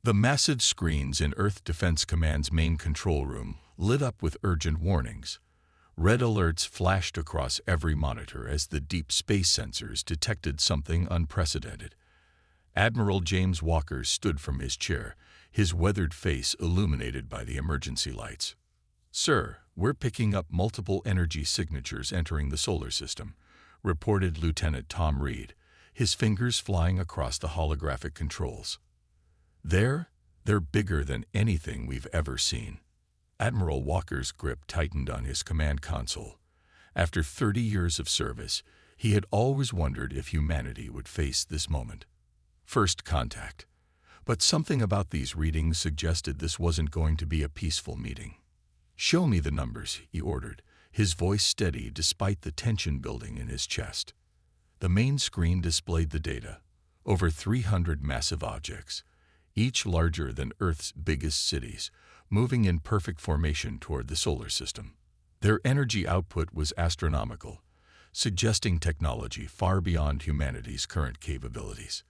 The massive screens in Earth Defense Command's main control room lit up with urgent warnings. Red alerts flashed across every monitor as the deep space sensors detected something unprecedented. Admiral James Walker stood from his chair, his weathered face illuminated by the emergency lights. "Sir, we're picking up multiple energy signatures entering the solar system," reported Lieutenant Tom Reed, his fingers flying across the holographic controls. They're bigger than anything we've ever seen." Admiral Walker's grip tightened on his command console. After 30 years of service, he had always wondered if humanity would face this moment. First contact. But something about these readings suggested this wasn't going to be a peaceful meeting. "Show me the numbers," he ordered, his voice steady despite the tension building in his chest. The main screen displayed the data. Over 300 massive objects, each larger than Earth's biggest cities, moving in perfect formation toward the solar system. Their energy output was astronomical, suggesting technology far beyond humanity's current capabilities.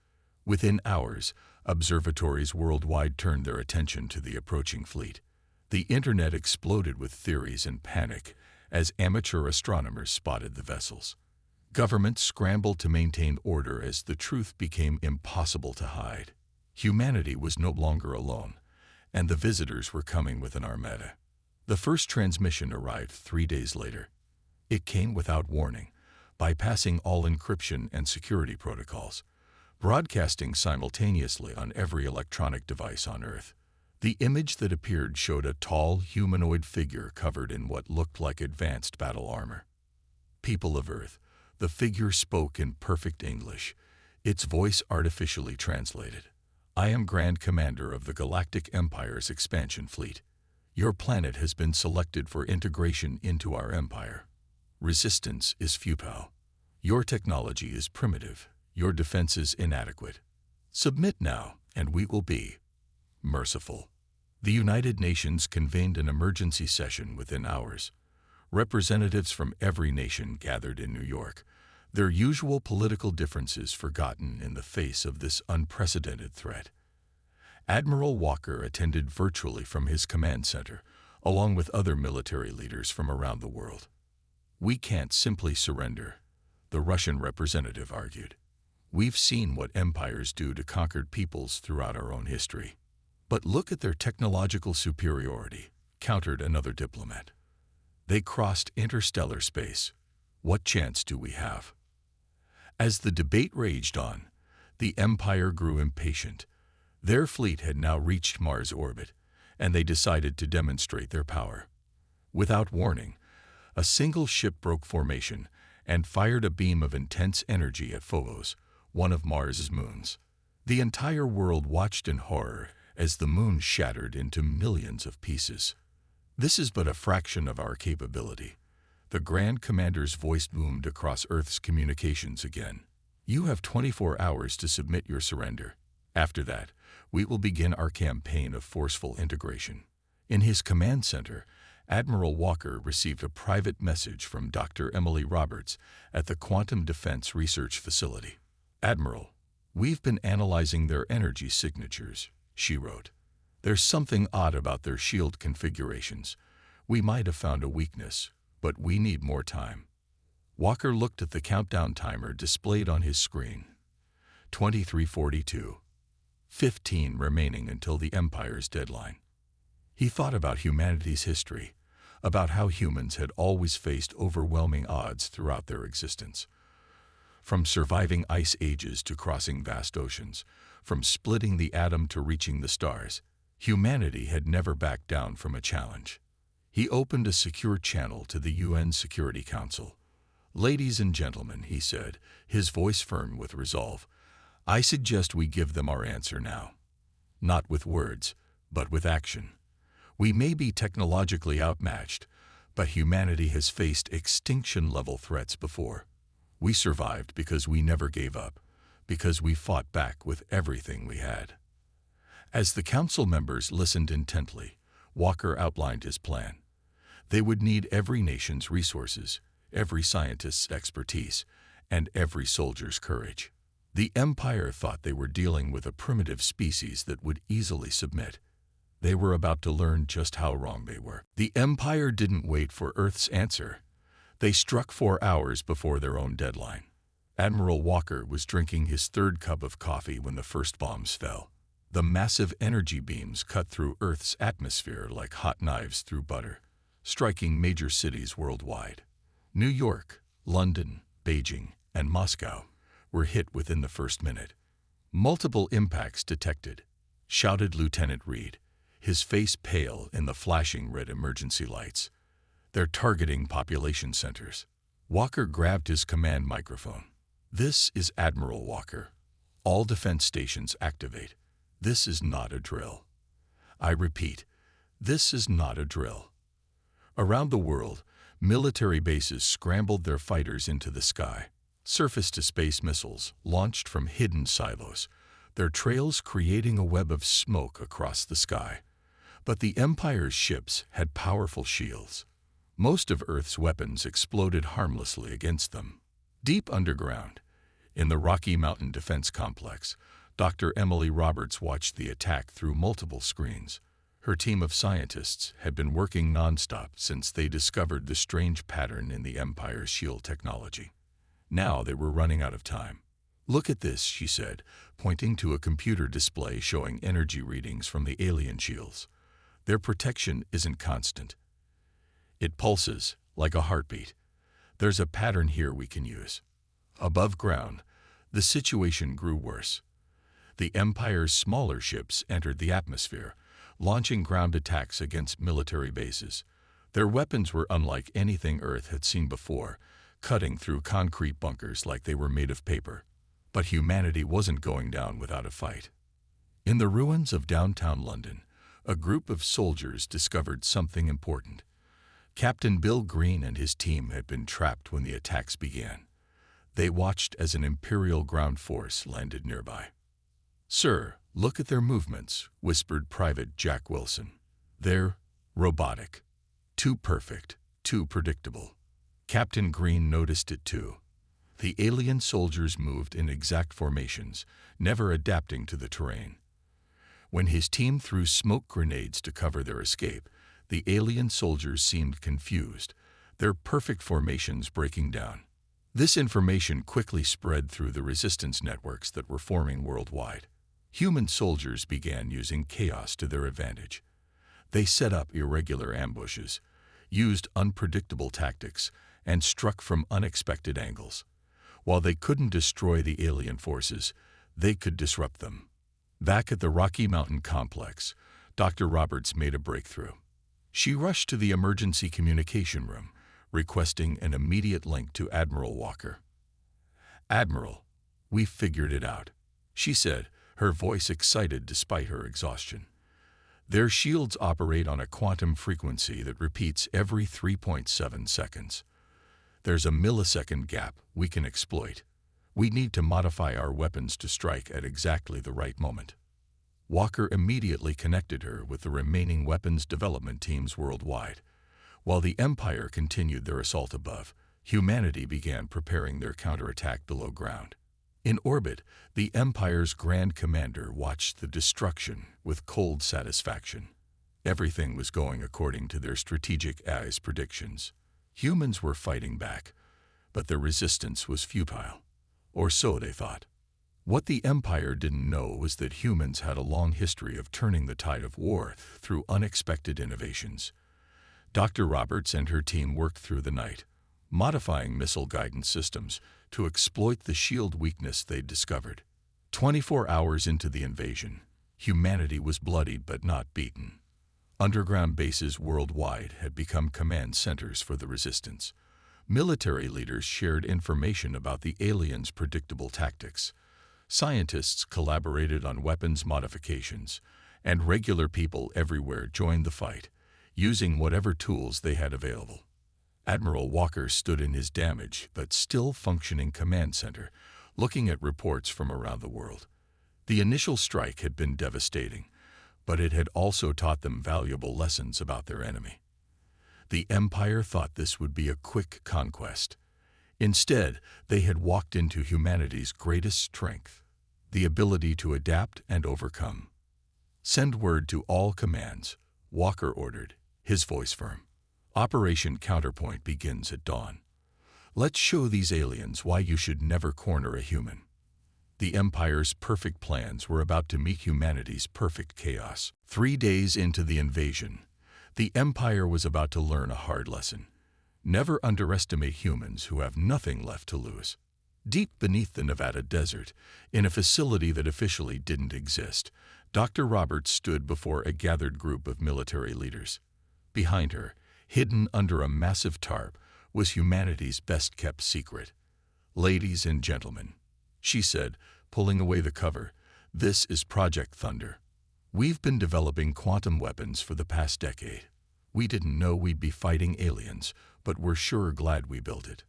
Within hours, observatories worldwide turned their attention to the approaching fleet. The internet exploded with theories and panic as amateur astronomers spotted the vessels. Governments scrambled to maintain order as the truth became impossible to hide. Humanity was no longer alone, and the visitors were coming with an armada. The first transmission arrived 3 days later. It came without warning, bypassing all encryption and security protocols, broadcasting simultaneously on every electronic device on Earth. The image that appeared showed a tall, humanoid figure covered in what looked like advanced battle armor. "People of Earth," the figure spoke in perfect English, its voice artificially translated. "I am Grand Commander of the Galactic Empire's expansion fleet. Your planet has been selected for integration into our empire. Resistance is futile. Your technology is primitive. Your defenses inadequate. Submit now, and we will be merciful." The United Nations convened an emergency session within hours. Representatives from every nation gathered in New York, their usual political differences forgotten in the face of this unprecedented threat. Admiral Walker attended virtually from his command center, along with other military leaders from around the world. "We can't simply surrender," the Russian representative argued. "We've seen what empires do to conquered peoples throughout our own history." "But look at their technological superiority," countered another diplomat. "They crossed interstellar space. What chance do we have?" As the debate raged on, the Empire grew impatient. Their fleet had now reached Mars' orbit, and they decided to demonstrate their power. Without warning, a single ship broke formation and fired a beam of intense energy at Phobos, one of Mars' moons. The entire world watched in horror as the moon shattered into millions of pieces. "This is but a fraction of our capability," the Grand Commander's voice boomed across Earth's communications again. "You have 24 hours to submit your surrender. After that, we will begin our campaign of forceful integration." In his command center, Admiral Walker received a private message from Dr. Emily Roberts at the Quantum Defense Research Facility. "Admiral, we've been analyzing their energy signatures," she wrote. "There's something odd about their shield configurations. We might have found a weakness, but we need more time." Walker looked at the countdown timer displayed on his screen. 23:42. 15 remaining until the Empire's deadline. He thought about humanity's history, about how humans had always faced overwhelming odds throughout their existence. From surviving ice ages to crossing vast oceans, from splitting the atom to reaching the stars, humanity had never backed down from a challenge. He opened a secure channel to the UN Security Council. "Ladies and gentlemen," he said, his voice firm with resolve, "I suggest we give them our answer now. Not with words, but with action. We may be technologically outmatched, but humanity has faced extinction-level threats before. We survived because we never gave up, because we fought back with everything we had." As the council members listened intently, Walker outlined his plan. They would need every nation's resources, every scientist's expertise, and every soldier's courage. The Empire thought they were dealing with a primitive species that would easily submit. They were about to learn just how wrong they were. The Empire didn't wait for Earth's answer. They struck 4 hours before their own deadline. Admiral Walker was drinking his 3rd cup of coffee when the first bombs fell. The massive energy beams cut through Earth's atmosphere like hot knives through butter, striking major cities worldwide. New York, London, Beijing, and Moscow were hit within the first minute. "Multiple impacts detected," shouted Lieutenant Reed, his face pale in the flashing red emergency lights. "They're targeting population centers." Walker grabbed his command microphone. "This is Admiral Walker. All defense stations activate. This is not a drill. I repeat, this is not a drill." Around the world, military bases scrambled their fighters into the sky. Surface-to-space missiles launched from hidden silos, their trails creating a web of smoke across the sky. But the Empire's ships had powerful shields. Most of Earth's weapons exploded harmlessly against them. Deep underground, in the Rocky Mountain Defense Complex, Dr. Emily Roberts watched the attack through multiple screens. Her team of scientists had been working nonstop since they discovered the strange pattern in the Empire's shield technology. Now they were running out of time. "Look at this," she said, pointing to a computer display showing energy readings from the alien shields. "Their protection isn't constant. It pulses like a heartbeat. There's a pattern here we can use." Above ground, the situation grew worse. The Empire's smaller ships entered the atmosphere, launching ground attacks against military bases. Their weapons were unlike anything Earth had seen before, cutting through concrete bunkers like they were made of paper. But humanity wasn't going down without a fight. In the ruins of downtown London, a group of soldiers discovered something important. Captain Bill Green and his team had been trapped when the attacks began. They watched as an Imperial ground force landed nearby. "Sir, look at their movements," whispered Private Jack Wilson. "They're robotic. Too perfect, too predictable." Captain Green noticed it too. The alien soldiers moved in exact formations, never adapting to the terrain. When his team threw smoke grenades to cover their escape, the alien soldiers seemed confused, their perfect formations breaking down. This information quickly spread through the resistance networks that were forming worldwide. Human soldiers began using chaos to their advantage. They set up irregular ambushes, used unpredictable tactics, and struck from unexpected angles. While they couldn't destroy the alien forces, they could disrupt them. Back at the Rocky Mountain Complex, Dr. Roberts made a breakthrough. She rushed to the emergency communication room, requesting an immediate link to Admiral Walker. "Admiral, we figured it out," she said, her voice excited despite her exhaustion. "Their shields operate on a quantum frequency that repeats every 3.7 seconds. There's a millisecond gap we can exploit. We need to modify our weapons to strike at exactly the right moment." Walker immediately connected her with the remaining weapons development teams worldwide. While the Empire continued their assault above, humanity began preparing their counterattack below ground. In orbit, the Empire's Grand Commander watched the destruction with cold satisfaction. Everything was going according to their strategic AI's predictions. Humans were fighting back, but their resistance was futile. Or so they thought. What the Empire didn't know was that humans had a long history of turning the tide of war through unexpected innovations. Dr. Roberts and her team worked through the night, modifying missile guidance systems to exploit the shield weakness they'd discovered. 24 hours into the invasion, humanity was bloodied but not beaten. Underground bases worldwide had become command centers for the resistance. Military leaders shared information about the aliens' predictable tactics. Scientists collaborated on weapons modifications, and regular people everywhere joined the fight, using whatever tools they had available. Admiral Walker stood in his damaged but still functioning command center, looking at reports from around the world. The initial strike had been devastating, but it had also taught them valuable lessons about their enemy. The Empire thought this would be a quick conquest. Instead, they had walked into humanity's greatest strength, the ability to adapt and overcome. "Send word to all commands," Walker ordered, his voice firm. "Operation Counterpoint begins at dawn. Let's show these aliens why you should never corner a human." The Empire's perfect plans were about to meet humanity's perfect chaos. 3 days into the invasion, the Empire was about to learn a hard lesson. Never underestimate humans who have nothing left to lose. Deep beneath the Nevada desert, in a facility that officially didn't exist, Dr. Roberts stood before a gathered group of military leaders. Behind her, hidden under a massive tarp, was humanity's best-kept secret. "Ladies and gentlemen," she said, pulling away the cover, "this is Project Thunder. We've been developing quantum weapons for the past decade. We didn't know we'd be fighting aliens, but we're sure glad we built it."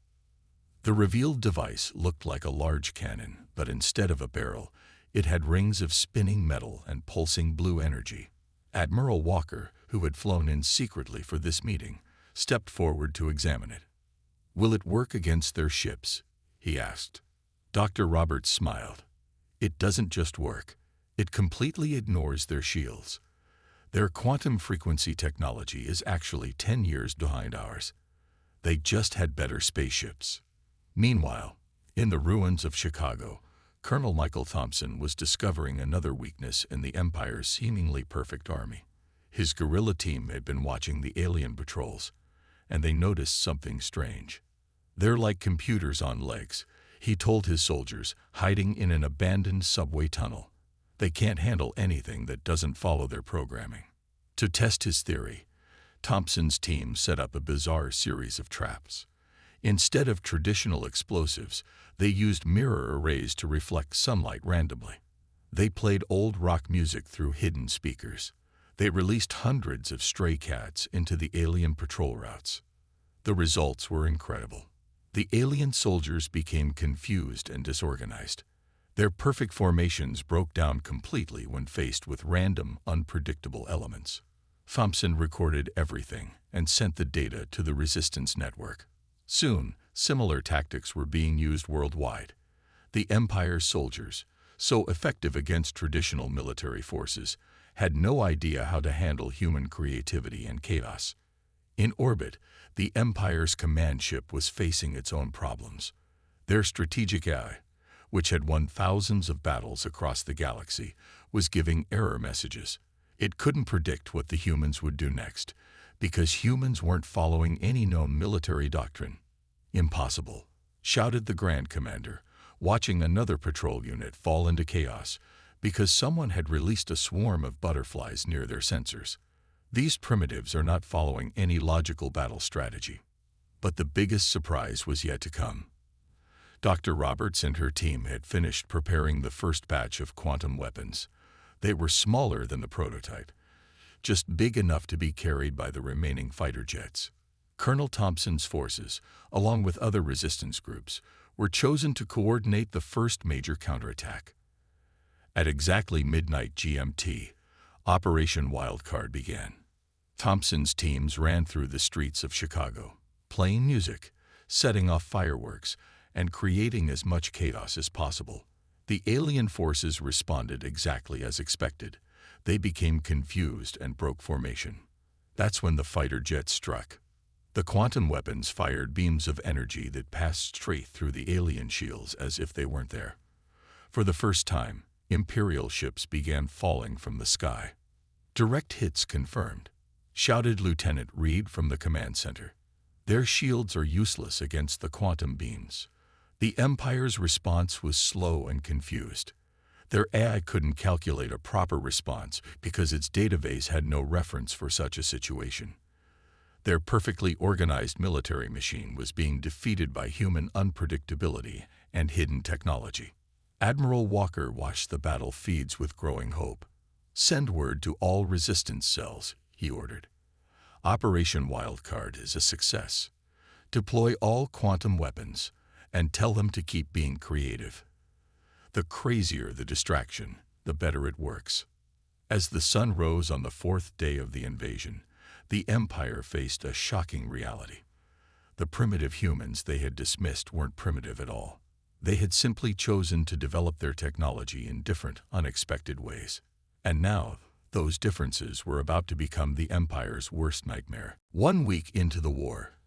The revealed device looked like a large cannon, but instead of a barrel, it had rings of spinning metal and pulsing blue energy. Admiral Walker, who had flown in secretly for this meeting, stepped forward to examine it. "Will it work against their ships?" he asked. Dr. Roberts smiled. "It doesn't just work. It completely ignores their shields. Their quantum frequency technology is actually 10 years behind ours. They just had better spaceships." Meanwhile, in the ruins of Chicago, Colonel Michael Thompson was discovering another weakness in the Empire's seemingly perfect army. His guerrilla team had been watching the alien patrols, and they noticed something strange. "They're like computers on legs," he told his soldiers, hiding in an abandoned subway tunnel. "They can't handle anything that doesn't follow their programming." To test his theory, Thompson's team set up a bizarre series of traps. Instead of traditional explosives, they used mirror arrays to reflect sunlight randomly. They played old rock music through hidden speakers. They released hundreds of stray cats into the alien patrol routes. The results were incredible. The alien soldiers became confused and disorganized. Their perfect formations broke down completely when faced with random, unpredictable elements. Thompson recorded everything and sent the data to the resistance network. Soon, similar tactics were being used worldwide. The Empire's soldiers, so effective against traditional military forces, had no idea how to handle human creativity and chaos. In orbit, the Empire's command ship was facing its own problems. Their strategic AI, which had won thousands of battles across the galaxy, was giving error messages. It couldn't predict what the humans would do next, because humans weren't following any known military doctrine. "Impossible," shouted the Grand Commander, watching another patrol unit fall into chaos because someone had released a swarm of butterflies near their sensors. "These primitives are not following any logical battle strategy." But the biggest surprise was yet to come. Dr. Roberts and her team had finished preparing the first batch of quantum weapons. They were smaller than the prototype, just big enough to be carried by the remaining fighter jets. Colonel Thompson's forces, along with other resistance groups, were chosen to coordinate the first major counterattack. At exactly midnight GMT, Operation Wildcard began. Thompson's teams ran through the streets of Chicago, playing music, setting off fireworks, and creating as much chaos as possible. The alien forces responded exactly as expected. They became confused and broke formation. That's when the fighter jets struck. The quantum weapons fired beams of energy that passed straight through the alien shields as if they weren't there. For the first time, Imperial ships began falling from the sky. "Direct hits confirmed," shouted Lieutenant Reed from the command center. "Their shields are useless against the quantum beams." The Empire's response was slow and confused. Their AI couldn't calculate a proper response because its database had no reference for such a situation. Their perfectly organized military machine was being defeated by human unpredictability and hidden technology. Admiral Walker watched the battle feeds with growing hope. "Send word to all resistance cells," he ordered. "Operation Wildcard is a success. Deploy all quantum weapons and tell them to keep being creative. The crazier the distraction, the better it works." As the sun rose on the 4th day of the invasion, the Empire faced a shocking reality. The primitive humans they had dismissed weren't primitive at all. They had simply chosen to develop their technology in different, unexpected ways. And now, those differences were about to become the Empire's worst nightmare. 1 week into the war,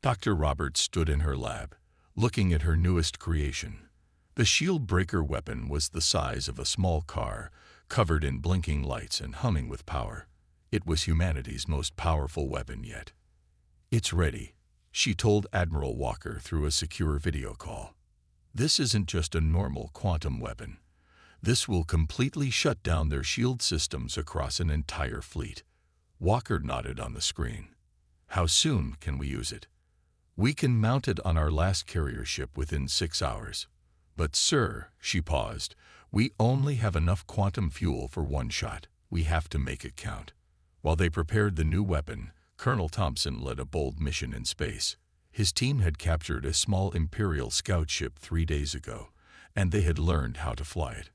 Dr. Roberts stood in her lab, looking at her newest creation. The shield breaker weapon was the size of a small car, covered in blinking lights and humming with power. It was humanity's most powerful weapon yet. "It's ready," she told Admiral Walker through a secure video call. "This isn't just a normal quantum weapon. This will completely shut down their shield systems across an entire fleet." Walker nodded on the screen. "How soon can we use it?" "We can mount it on our last carrier ship within 6 hours. But sir," she paused, "we only have enough quantum fuel for one shot. We have to make it count." While they prepared the new weapon, Colonel Thompson led a bold mission in space. His team had captured a small Imperial scout ship 3 days ago, and they had learned how to fly it.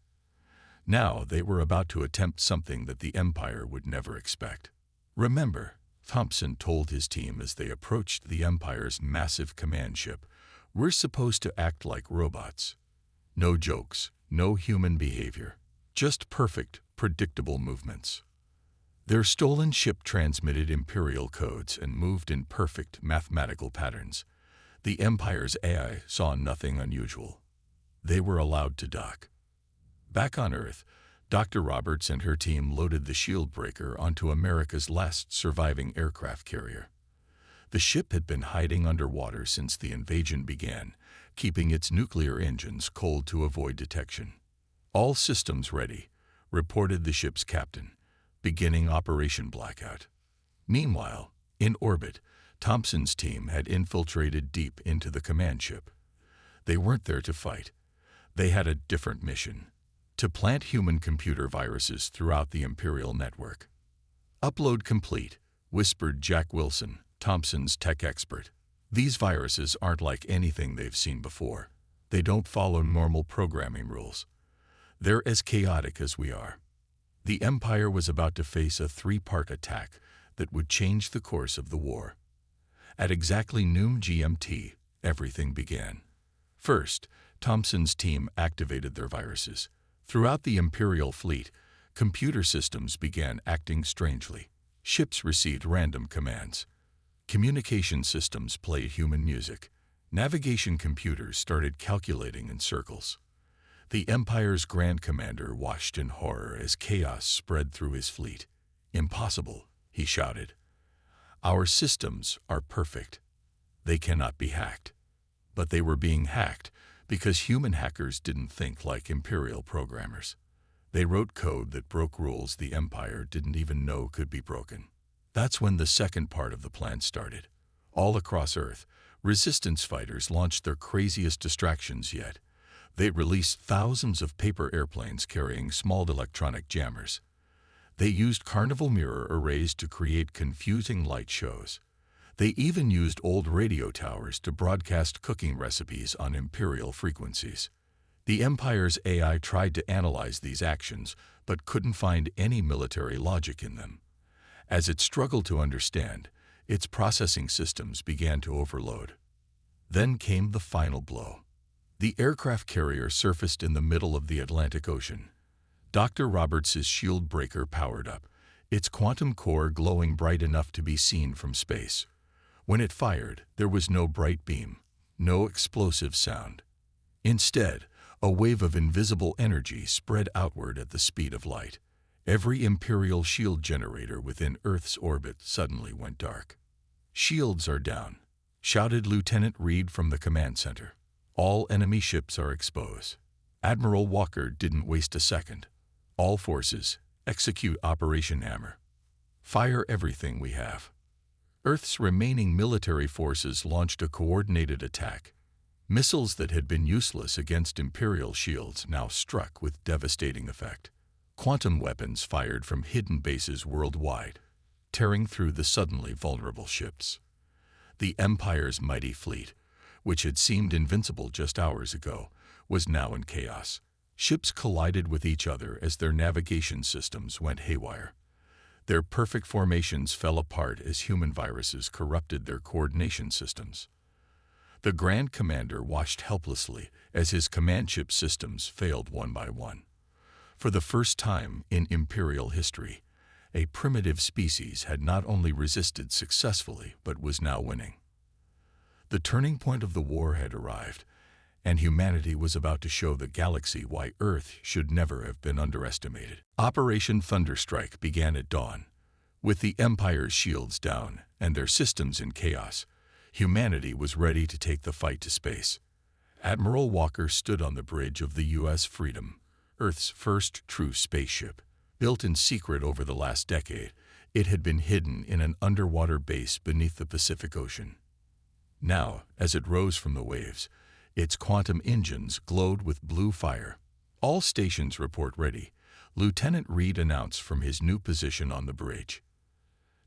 Now they were about to attempt something that the Empire would never expect. "Remember," Thompson told his team as they approached the Empire's massive command ship, "we're supposed to act like robots. No jokes, no human behavior, just perfect, predictable movements." Their stolen ship transmitted Imperial codes and moved in perfect mathematical patterns. The Empire's AI saw nothing unusual. They were allowed to dock. Back on Earth, Dr. Roberts and her team loaded the shield breaker onto America's last surviving aircraft carrier. The ship had been hiding underwater since the invasion began, keeping its nuclear engines cold to avoid detection. "All systems ready," reported the ship's captain, beginning Operation Blackout. Meanwhile, in orbit, Thompson's team had infiltrated deep into the command ship. They weren't there to fight. They had a different mission: to plant human computer viruses throughout the Imperial network. "Upload complete," whispered Jack Wilson, Thompson's tech expert. "These viruses aren't like anything they've seen before. They don't follow normal programming rules. They're as chaotic as we are." The Empire was about to face a 3-part attack that would change the course of the war. At exactly noon GMT, everything began. First, Thompson's team activated their viruses. Throughout the Imperial fleet, computer systems began acting strangely. Ships received random commands. Communication systems played human music. Navigation computers started calculating in circles. The Empire's Grand Commander watched in horror as chaos spread through his fleet. "Impossible," he shouted. "Our systems are perfect. They cannot be hacked." But they were being hacked because human hackers didn't think like Imperial programmers. They wrote code that broke rules the Empire didn't even know could be broken. That's when the second part of the plan started. All across Earth, resistance fighters launched their craziest distractions yet. They released thousands of paper airplanes carrying small electronic jammers. They used carnival mirror arrays to create confusing light shows. They even used old radio towers to broadcast cooking recipes on Imperial frequencies. The Empire's AI tried to analyze these actions, but couldn't find any military logic in them. As it struggled to understand, its processing systems began to overload. Then came the final blow. The aircraft carrier surfaced in the middle of the Atlantic Ocean. Dr. Roberts' shield breaker powered up, its quantum core glowing bright enough to be seen from space. When it fired, there was no bright beam, no explosive sound. Instead, a wave of invisible energy spread outward at the speed of light. Every Imperial shield generator within Earth's orbit suddenly went dark. "Shields are down," shouted Lieutenant Reed from the command center. "All enemy ships are exposed." Admiral Walker didn't waste a second. "All forces, execute Operation Hammer. Fire everything we have." Earth's remaining military forces launched a coordinated attack. Missiles that had been useless against Imperial shields now struck with devastating effect. Quantum weapons fired from hidden bases worldwide, tearing through the suddenly vulnerable ships. The Empire's mighty fleet, which had seemed invincible just hours ago, was now in chaos. Ships collided with each other as their navigation systems went haywire. Their perfect formations fell apart as human viruses corrupted their coordination systems. The Grand Commander watched helplessly as his command ship systems failed one by one. For the first time in Imperial history, a primitive species had not only resisted successfully but was now winning. The turning point of the war had arrived, and humanity was about to show the galaxy why Earth should never have been underestimated. Operation Thunderstrike began at dawn. With the Empire's shields down and their systems in chaos, humanity was ready to take the fight to space. Admiral Walker stood on the bridge of the U.S. Freedom, Earth's first true spaceship. Built in secret over the last decade, it had been hidden in an underwater base beneath the Pacific Ocean. Now, as it rose from the waves, its quantum engines glowed with blue fire. "All stations report ready," Lieutenant Reed announced from his new position on the bridge.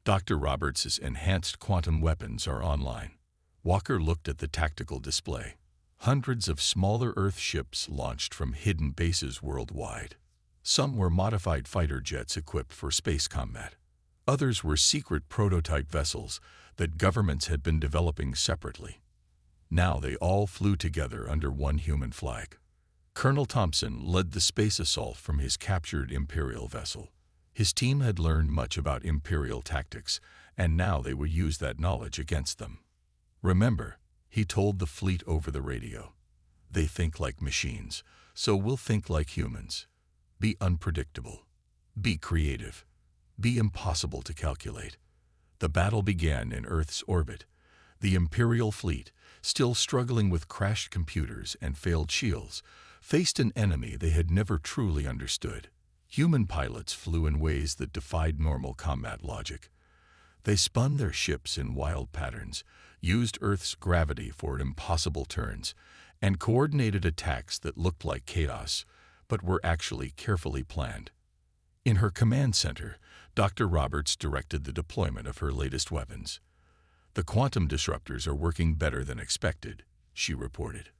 "Dr. Roberts' enhanced quantum weapons are online." Walker looked at the tactical display. Hundreds of smaller Earth ships launched from hidden bases worldwide. Some were modified fighter jets equipped for space combat. Others were secret prototype vessels that governments had been developing separately. Now they all flew together under one human flag. Colonel Thompson led the space assault from his captured Imperial vessel. His team had learned much about Imperial tactics, and now they would use that knowledge against them. "Remember," he told the fleet over the radio, "they think like machines, so we'll think like humans. Be unpredictable. Be creative. Be impossible to calculate." The battle began in Earth's orbit. The Imperial fleet, still struggling with crashed computers and failed shields, faced an enemy they had never truly understood. Human pilots flew in ways that defied normal combat logic. They spun their ships in wild patterns, used Earth's gravity for impossible turns, and coordinated attacks that looked like chaos, but were actually carefully planned. In her command center, Dr. Roberts directed the deployment of her latest weapons. "The quantum disruptors are working better than expected," she reported.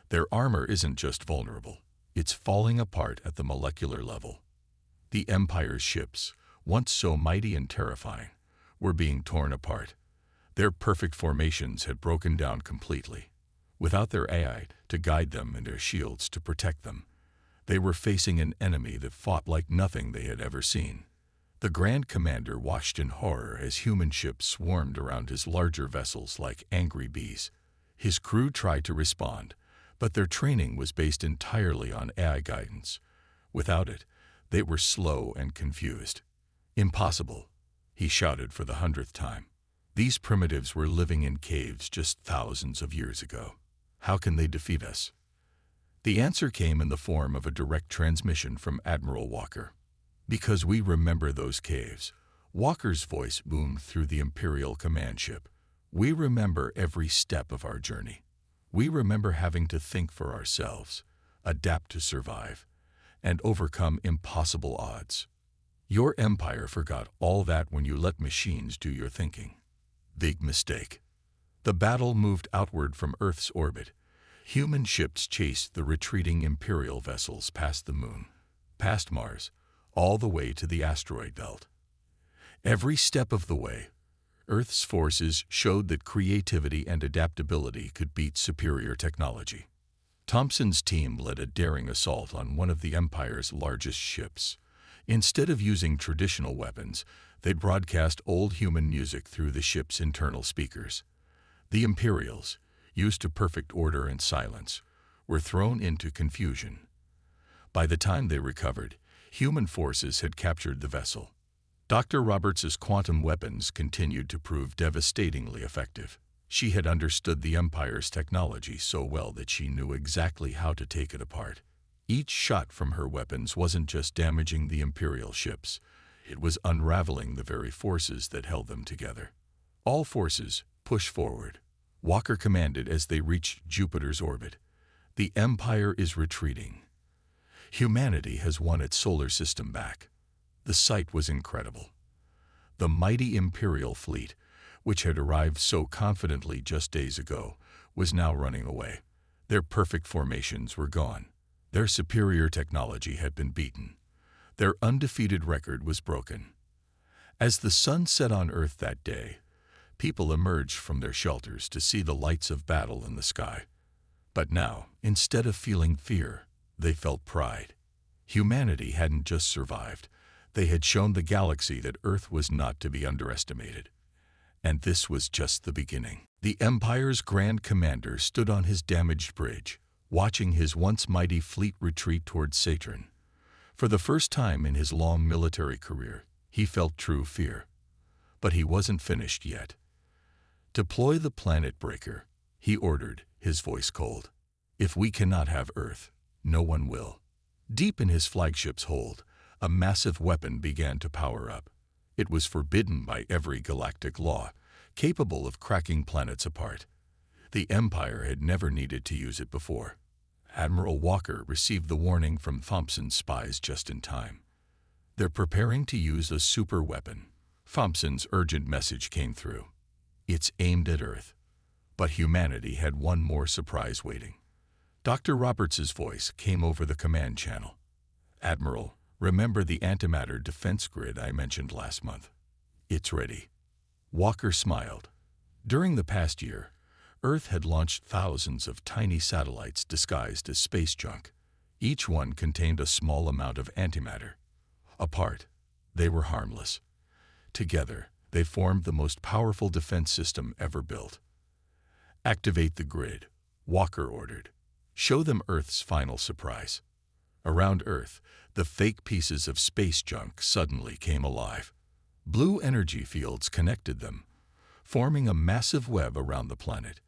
"Their armor isn't just vulnerable, it's falling apart at the molecular level." The Empire's ships, once so mighty and terrifying, were being torn apart. Their perfect formations had broken down completely. Without their AI to guide them and their shields to protect them, they were facing an enemy that fought like nothing they had ever seen. The Grand Commander watched in horror as human ships swarmed around his larger vessels like angry bees. His crew tried to respond, but their training was based entirely on AI guidance. Without it, they were slow and confused. "Impossible," he shouted for the 100th time. "These primitives were living in caves just thousands of years ago. How can they defeat us?" The answer came in the form of a direct transmission from Admiral Walker. "Because we remember those caves." Walker's voice boomed through the Imperial command ship. "We remember every step of our journey. We remember having to think for ourselves, adapt to survive, and overcome impossible odds. Your empire forgot all that when you let machines do your thinking. Big mistake." The battle moved outward from Earth's orbit. Human ships chased the retreating Imperial vessels past the Moon, past Mars, all the way to the asteroid belt. Every step of the way, Earth's forces showed that creativity and adaptability could beat superior technology. Thompson's team led a daring assault on one of the Empire's largest ships. Instead of using traditional weapons, they broadcast old human music through the ship's internal speakers. The Imperials, used to perfect order and silence, were thrown into confusion. By the time they recovered, human forces had captured the vessel. Dr. Roberts' quantum weapons continued to prove devastatingly effective. She had understood the Empire's technology so well that she knew exactly how to take it apart. Each shot from her weapons wasn't just damaging the Imperial ships, it was unraveling the very forces that held them together. "All forces, push forward," Walker commanded as they reached Jupiter's orbit. "The Empire is retreating. Humanity has won its solar system back." The sight was incredible. The mighty Imperial fleet, which had arrived so confidently just days ago, was now running away. Their perfect formations were gone. Their superior technology had been beaten. Their undefeated record was broken. As the sun set on Earth that day, people emerged from their shelters to see the lights of battle in the sky. But now, instead of feeling fear, they felt pride. Humanity hadn't just survived. They had shown the galaxy that Earth was not to be underestimated. And this was just the beginning. The Empire's Grand Commander stood on his damaged bridge, watching his once mighty fleet retreat towards Saturn. For the first time in his long military career, he felt true fear. But he wasn't finished yet. "Deploy the planet breaker," he ordered, his voice cold. "If we cannot have Earth, no one will." Deep in his flagship's hold, a massive weapon began to power up. It was forbidden by every galactic law, capable of cracking planets apart. The Empire had never needed to use it before. Admiral Walker received the warning from Thompson's spies just in time. "They're preparing to use a super weapon." Thompson's urgent message came through. "It's aimed at Earth." But humanity had one more surprise waiting. Dr. Roberts' voice came over the command channel. "Admiral, remember the antimatter defense grid I mentioned last month? It's ready." Walker smiled. During the past year, Earth had launched thousands of tiny satellites disguised as space junk. Each one contained a small amount of antimatter. Apart, they were harmless. Together, they formed the most powerful defense system ever built. "Activate the grid," Walker ordered. "Show them Earth's final surprise." Around Earth, the fake pieces of space junk suddenly came alive. Blue energy fields connected them, forming a massive web around the planet.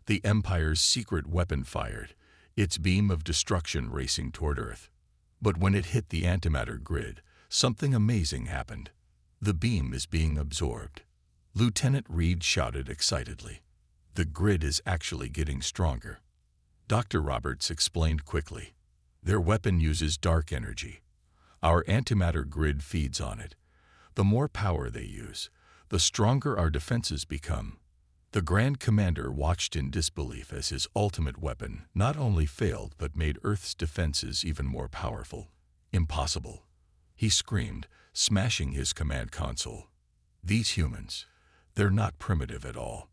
The Empire's secret weapon fired, its beam of destruction racing toward Earth. But when it hit the antimatter grid, something amazing happened. "The beam is being absorbed," Lieutenant Reed shouted excitedly. "The grid is actually getting stronger." Dr. Roberts explained quickly. "Their weapon uses dark energy. Our antimatter grid feeds on it. The more power they use, the stronger our defenses become." The Grand Commander watched in disbelief as his ultimate weapon not only failed but made Earth's defenses even more powerful. "Impossible," he screamed, smashing his command console. "These humans, they're not primitive at all."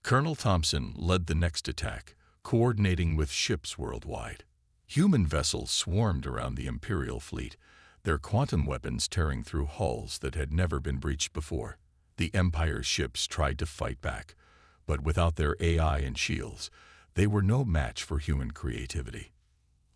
Colonel Thompson led the next attack, coordinating with ships worldwide. Human vessels swarmed around the Imperial fleet, their quantum weapons tearing through hulls that had never been breached before. The Empire's ships tried to fight back, but without their AI and shields, they were no match for human creativity.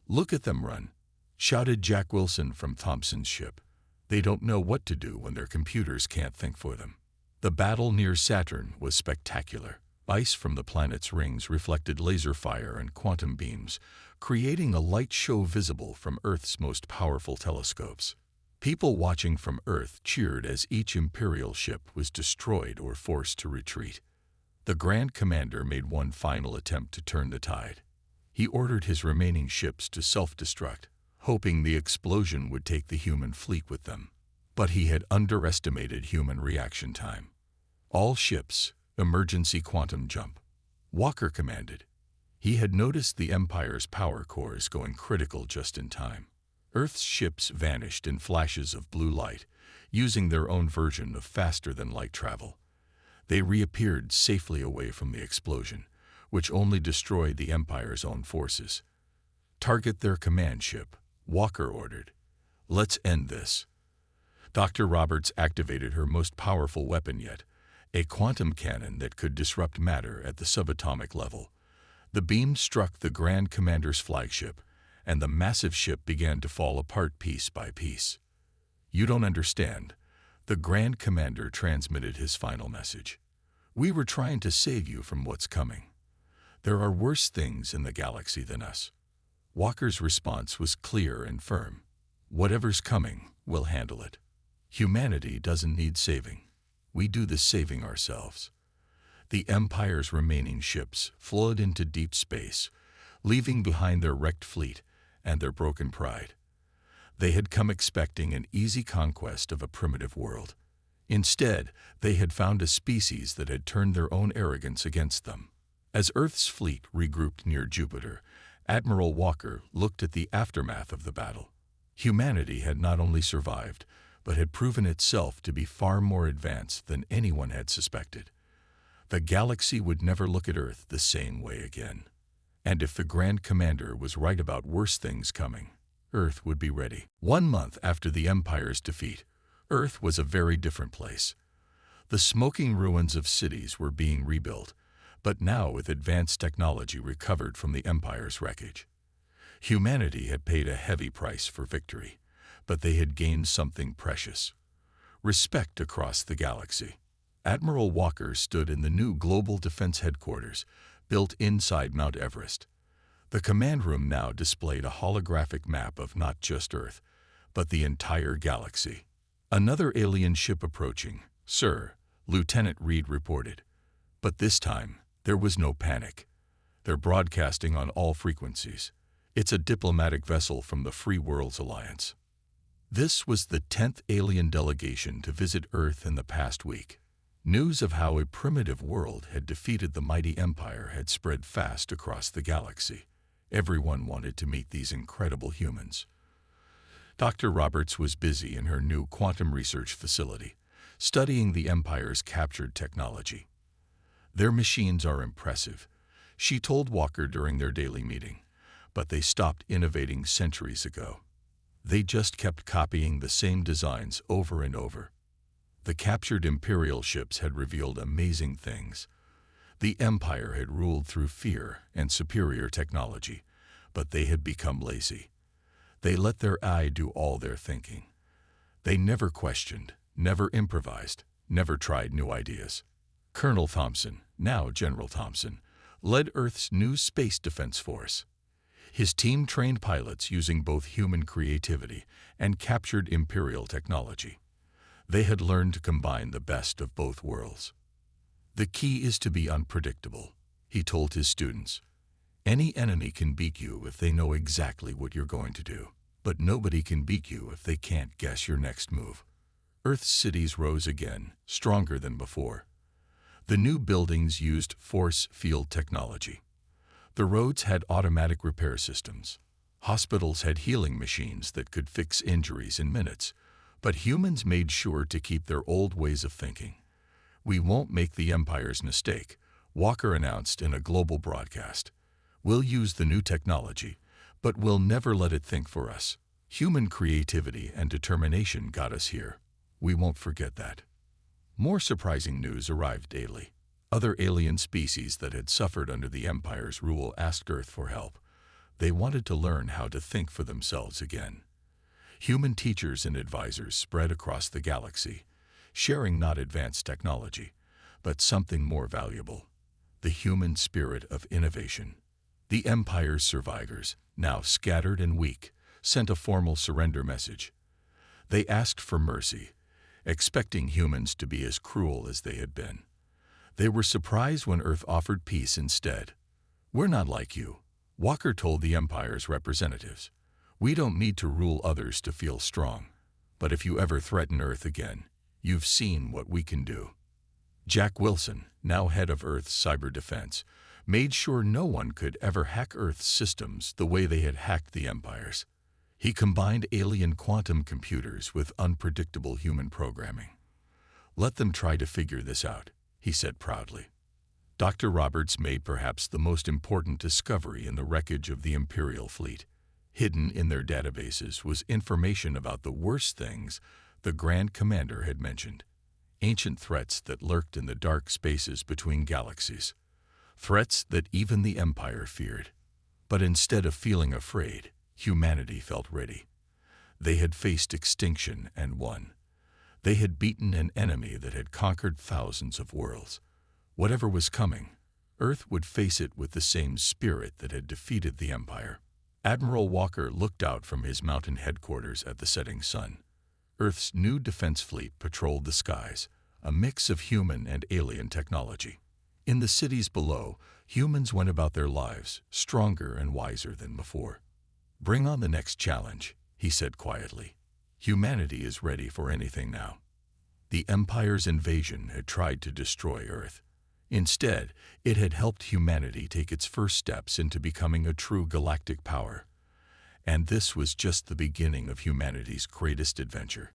"Look at them run," shouted Jack Wilson from Thompson's ship. "They don't know what to do when their computers can't think for them." The battle near Saturn was spectacular. Ice from the planet's rings reflected laser fire and quantum beams, creating a light show visible from Earth's most powerful telescopes. People watching from Earth cheered as each Imperial ship was destroyed or forced to retreat. The Grand Commander made one final attempt to turn the tide. He ordered his remaining ships to self-destruct, hoping the explosion would take the human fleet with them. But he had underestimated human reaction time. "All ships, emergency quantum jump," Walker commanded. He had noticed the Empire's power cores going critical just in time. Earth's ships vanished in flashes of blue light, using their own version of faster-than-light travel. They reappeared safely away from the explosion, which only destroyed the Empire's own forces. "Target their command ship," Walker ordered. "Let's end this." Dr. Roberts activated her most powerful weapon yet, a quantum cannon that could disrupt matter at the subatomic level. The beam struck the Grand Commander's flagship, and the massive ship began to fall apart piece by piece. "You don't understand," the Grand Commander transmitted his final message. "We were trying to save you from what's coming. There are worse things in the galaxy than us." Walker's response was clear and firm. "Whatever's coming, we'll handle it. Humanity doesn't need saving. We do the saving ourselves." The Empire's remaining ships flowed into deep space, leaving behind their wrecked fleet and their broken pride. They had come expecting an easy conquest of a primitive world. Instead, they had found a species that had turned their own arrogance against them. As Earth's fleet regrouped near Jupiter, Admiral Walker looked at the aftermath of the battle. Humanity had not only survived, but had proven itself to be far more advanced than anyone had suspected. The galaxy would never look at Earth the same way again. And if the Grand Commander was right about worse things coming, Earth would be ready. 1 month after the Empire's defeat, Earth was a very different place. The smoking ruins of cities were being rebuilt, but now with advanced technology recovered from the Empire's wreckage. Humanity had paid a heavy price for victory, but they had gained something precious: respect across the galaxy. Admiral Walker stood in the new Global Defense Headquarters, built inside Mount Everest. The command room now displayed a holographic map of not just Earth, but the entire galaxy. "Another alien ship approaching, sir," Lieutenant Reed reported. But this time, there was no panic. "They're broadcasting on all frequencies. It's a diplomatic vessel from the Free Worlds Alliance." This was the 10th alien delegation to visit Earth in the past week. News of how a primitive world had defeated the mighty Empire had spread fast across the galaxy. Everyone wanted to meet these incredible humans. Dr. Roberts was busy in her new quantum research facility, studying the Empire's captured technology. "Their machines are impressive," she told Walker during their daily meeting, "but they stopped innovating centuries ago. They just kept copying the same designs over and over." The captured Imperial ships had revealed amazing things. The Empire had ruled through fear and superior technology, but they had become lazy. They let their eye do all their thinking. They never questioned, never improvised, never tried new ideas. Colonel Thompson, now General Thompson, led Earth's new Space Defense Force. His team trained pilots using both human creativity and captured Imperial technology. They had learned to combine the best of both worlds. "The key is to be unpredictable," he told his students. "Any enemy can beat you if they know exactly what you're going to do, but nobody can beat you if they can't guess your next move." Earth's cities rose again, stronger than before. The new buildings used force field technology. The roads had automatic repair systems. Hospitals had healing machines that could fix injuries in minutes. But humans made sure to keep their old ways of thinking. "We won't make the Empire's mistake," Walker announced in a global broadcast. "We'll use the new technology, but we'll never let it think for us. Human creativity and determination got us here. We won't forget that." More surprising news arrived daily. Other alien species that had suffered under the Empire's rule asked Earth for help. They wanted to learn how to think for themselves again. Human teachers and advisors spread across the galaxy, sharing not advanced technology, but something more valuable: the human spirit of innovation. The Empire's survivors, now scattered and weak, sent a formal surrender message. They asked for mercy, expecting humans to be as cruel as they had been. They were surprised when Earth offered peace instead. "We're not like you," Walker told the Empire's representatives. "We don't need to rule others to feel strong. But if you ever threaten Earth again, you've seen what we can do." Jack Wilson, now head of Earth's cyber defense, made sure no one could ever hack Earth's systems the way they had hacked the Empire's. He combined alien quantum computers with unpredictable human programming. "Let them try to figure this out," he said proudly. Dr. Roberts made perhaps the most important discovery in the wreckage of the Imperial fleet. Hidden in their databases was information about the worst things the Grand Commander had mentioned: ancient threats that lurked in the dark spaces between galaxies, threats that even the Empire feared. But instead of feeling afraid, humanity felt ready. They had faced extinction and won. They had beaten an enemy that had conquered thousands of worlds. Whatever was coming, Earth would face it with the same spirit that had defeated the Empire. Admiral Walker looked out from his mountain headquarters at the setting sun. Earth's new defense fleet patrolled the skies, a mix of human and alien technology. In the cities below, humans went about their lives, stronger and wiser than before. "Bring on the next challenge," he said quietly. "Humanity is ready for anything now." The Empire's invasion had tried to destroy Earth. Instead, it had helped humanity take its first steps into becoming a true galactic power. And this was just the beginning of humanity's greatest adventure.